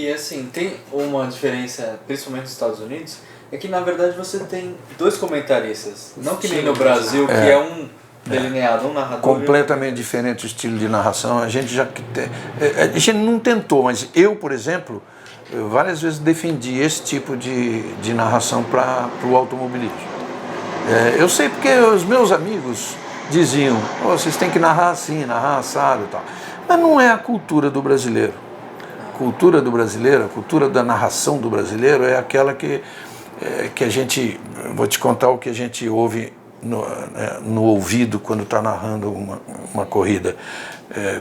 E assim, tem uma diferença, principalmente nos Estados Unidos, é que na verdade você tem dois comentaristas. Não que nem no Brasil, que é um delineado, um narrador. Completamente diferente o estilo de narração. A gente a gente não tentou, mas eu, por exemplo, várias vezes defendi esse tipo de narração para o automobilismo. Eu sei porque os meus amigos diziam, vocês têm que narrar assim, narrar assado e tal. Mas não é a cultura do brasileiro. A cultura do brasileiro, a cultura da narração do brasileiro é aquela que a gente, vou te contar o que a gente ouve no ouvido quando está narrando uma corrida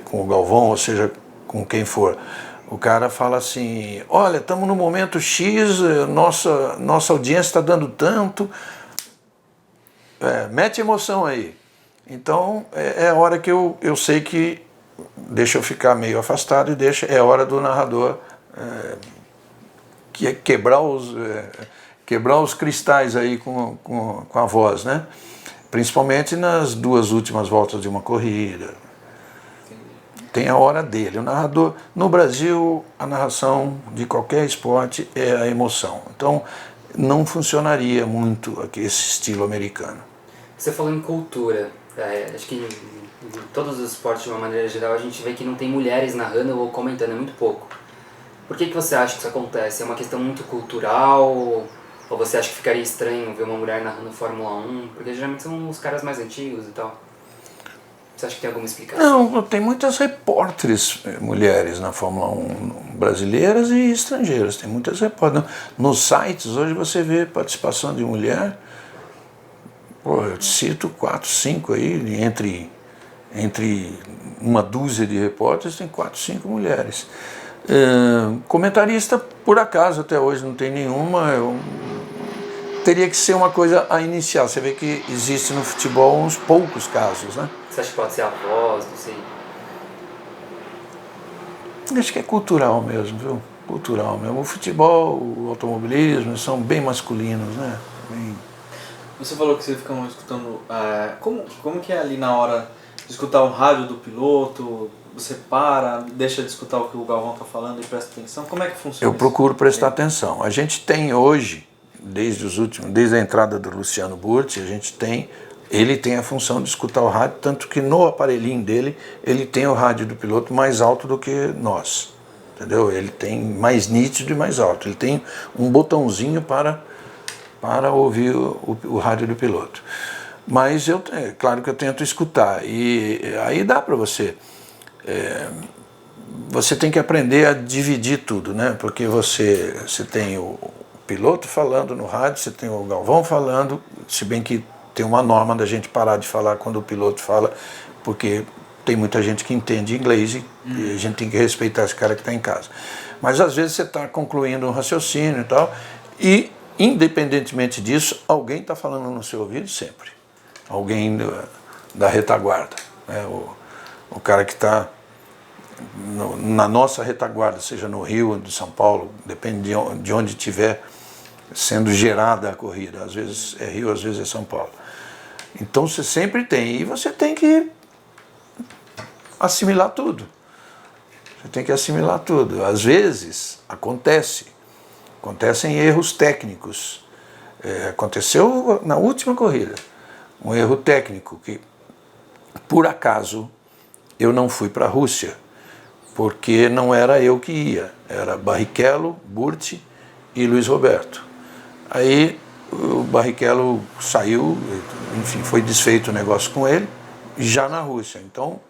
com o Galvão, ou seja, com quem for. O cara fala assim, olha, estamos no momento X, nossa audiência está dando tanto, mete emoção aí. Então é a hora que eu sei que deixa eu ficar meio afastado e é hora do narrador quebrar os cristais aí com a voz, né? Principalmente nas duas últimas voltas de uma corrida. Tem a hora dele. O narrador, no Brasil, a narração de qualquer esporte é a emoção. Então, não funcionaria muito esse estilo americano. Você falou em cultura. Acho que em todos os esportes, de uma maneira geral, a gente vê que não tem mulheres narrando ou comentando, é muito pouco. Por que você acha que isso acontece? É uma questão muito cultural? Ou você acha que ficaria estranho ver uma mulher narrando Fórmula 1? Porque geralmente são os caras mais antigos e tal. Você acha que tem alguma explicação? Não, tem muitas repórteres mulheres na Fórmula 1, brasileiras e estrangeiras. Tem muitas repórteres. Nos sites, hoje você vê participação de mulher. Pô, eu cito 4, 5 aí, entre uma dúzia de repórteres, tem 4, 5 mulheres. Comentarista, por acaso, até hoje não tem nenhuma. Teria que ser uma coisa a iniciar. Você vê que existe no futebol uns poucos casos, né? Você acha que pode ser a voz, não sei? Acho que é cultural mesmo, viu? Cultural mesmo. O futebol, o automobilismo são bem masculinos, né? Você falou que você fica escutando... como que é ali na hora de escutar o rádio do piloto? Você para, deixa de escutar o que o Galvão está falando e presta atenção? Como é que funciona isso? Eu procuro prestar atenção. A gente tem hoje, desde a entrada do Luciano Burti, ele tem a função de escutar o rádio, tanto que no aparelhinho dele, ele tem o rádio do piloto mais alto do que nós. Entendeu? Ele tem mais nítido e mais alto. Ele tem um botãozinho para ouvir o rádio do piloto. Mas claro que eu tento escutar. E aí dá para você. Você tem que aprender a dividir tudo, né? Porque você tem o piloto falando no rádio, você tem o Galvão falando, se bem que tem uma norma da gente parar de falar quando o piloto fala, porque tem muita gente que entende inglês e a gente tem que respeitar esse cara que está em casa. Mas às vezes você está concluindo um raciocínio e tal, e independentemente disso, alguém está falando no seu ouvido sempre. Alguém da retaguarda, né? O cara que está na nossa retaguarda, seja no Rio ou de São Paulo, depende de onde estiver sendo gerada a corrida. Às vezes é Rio, às vezes é São Paulo. Então você sempre tem, e você tem que assimilar tudo. Você tem que assimilar tudo. Às vezes acontecem erros técnicos. Aconteceu na última corrida, um erro técnico que, por acaso, eu não fui para a Rússia, porque não era eu que ia, era Barrichello, Burti e Luiz Roberto. Aí o Barrichello saiu, enfim, foi desfeito o negócio com ele, já na Rússia. Então,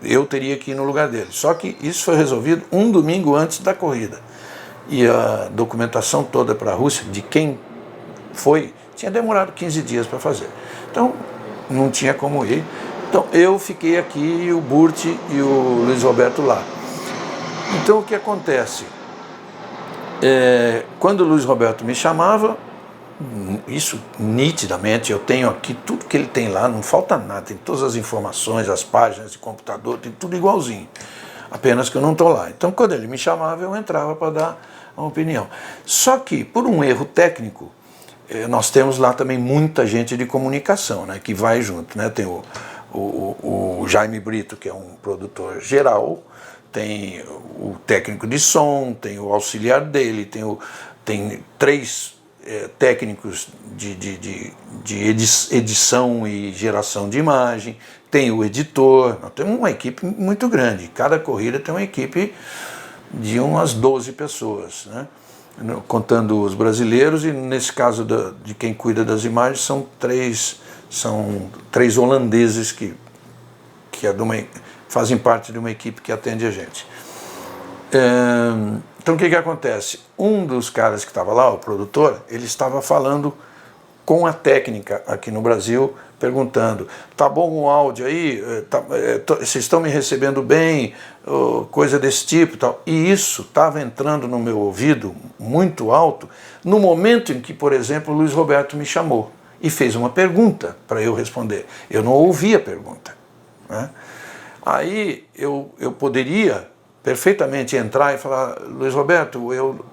eu teria que ir no lugar dele. Só que isso foi resolvido um domingo antes da corrida. E a documentação toda para a Rússia, de quem foi, tinha demorado 15 dias para fazer. Então, não tinha como ir. Então, eu fiquei aqui, e o Burti e o Luiz Roberto lá. Então, o que acontece? Quando o Luiz Roberto me chamava, isso nitidamente, eu tenho aqui tudo que ele tem lá, não falta nada, tem todas as informações, as páginas de computador, tem tudo igualzinho, apenas que eu não estou lá. Então, quando ele me chamava, eu entrava para dar uma opinião. Só que, por um erro técnico, nós temos lá também muita gente de comunicação, né, que vai junto, né? Tem o Jaime Brito, que é um produtor geral, tem o técnico de som, tem o auxiliar dele, tem 3 técnicos de edição e geração de imagem, tem o editor, nós temos uma equipe muito grande. Cada corrida tem uma equipe de umas 12 pessoas, né? Contando os brasileiros, e nesse caso de quem cuida das imagens são três holandeses que fazem parte de uma equipe que atende a gente. Então o que acontece? Um dos caras que estava lá, o produtor, ele estava falando com a técnica aqui no Brasil, perguntando: tá bom o áudio aí? Vocês estão me recebendo bem? Coisa desse tipo, tal. E isso estava entrando no meu ouvido muito alto no momento em que, por exemplo, o Luiz Roberto me chamou e fez uma pergunta para eu responder. Eu não ouvi a pergunta, né? Aí eu poderia perfeitamente entrar e falar: Luiz Roberto,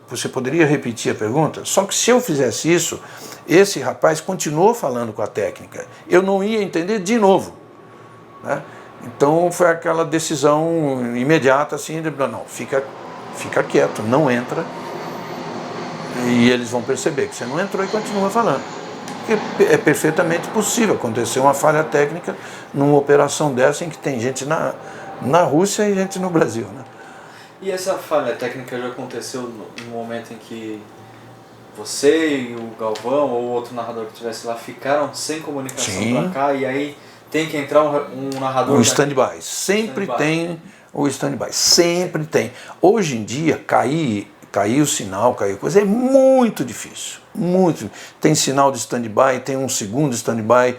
você poderia repetir a pergunta? Só que se eu fizesse isso, esse rapaz continuou falando com a técnica. Eu não ia entender de novo, né? Então foi aquela decisão imediata assim, não, fica quieto, não entra, e eles vão perceber que você não entrou e continua falando. Porque é perfeitamente possível acontecer uma falha técnica numa operação dessa em que tem gente na Rússia e gente no Brasil, né? E essa falha técnica já aconteceu no momento em que você e o Galvão ou outro narrador que estivesse lá ficaram sem comunicação para cá, e aí tem que entrar um narrador... Um stand-by. Sempre tem o stand-by. Sempre tem. Hoje em dia, cair o sinal, cair coisa, é muito difícil. Muito. Tem sinal de stand-by, tem um segundo stand-by.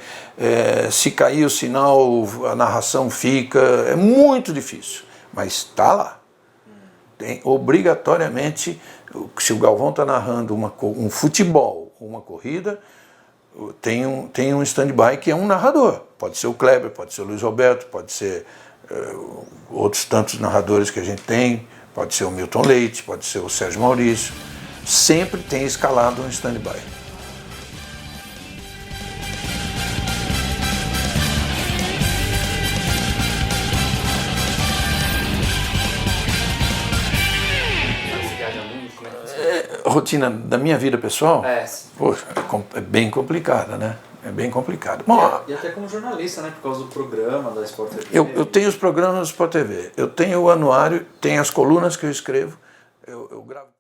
Se cair o sinal, a narração fica. É muito difícil. Mas está lá. Tem, obrigatoriamente, se o Galvão está narrando um futebol, uma corrida, tem um stand-by que é um narrador. Pode ser o Kleber, pode ser o Luiz Roberto, pode ser outros tantos narradores que a gente tem, pode ser o Milton Leite, pode ser o Sérgio Maurício. Sempre tem escalado um stand-by. A rotina da minha vida pessoal, poxa, é bem complicada, né? É bem complicado. Bom, e até como jornalista, né? Por causa do programa da Sport TV. Eu tenho os programas da Sport TV, eu tenho o anuário, tenho as colunas que eu escrevo, eu gravo.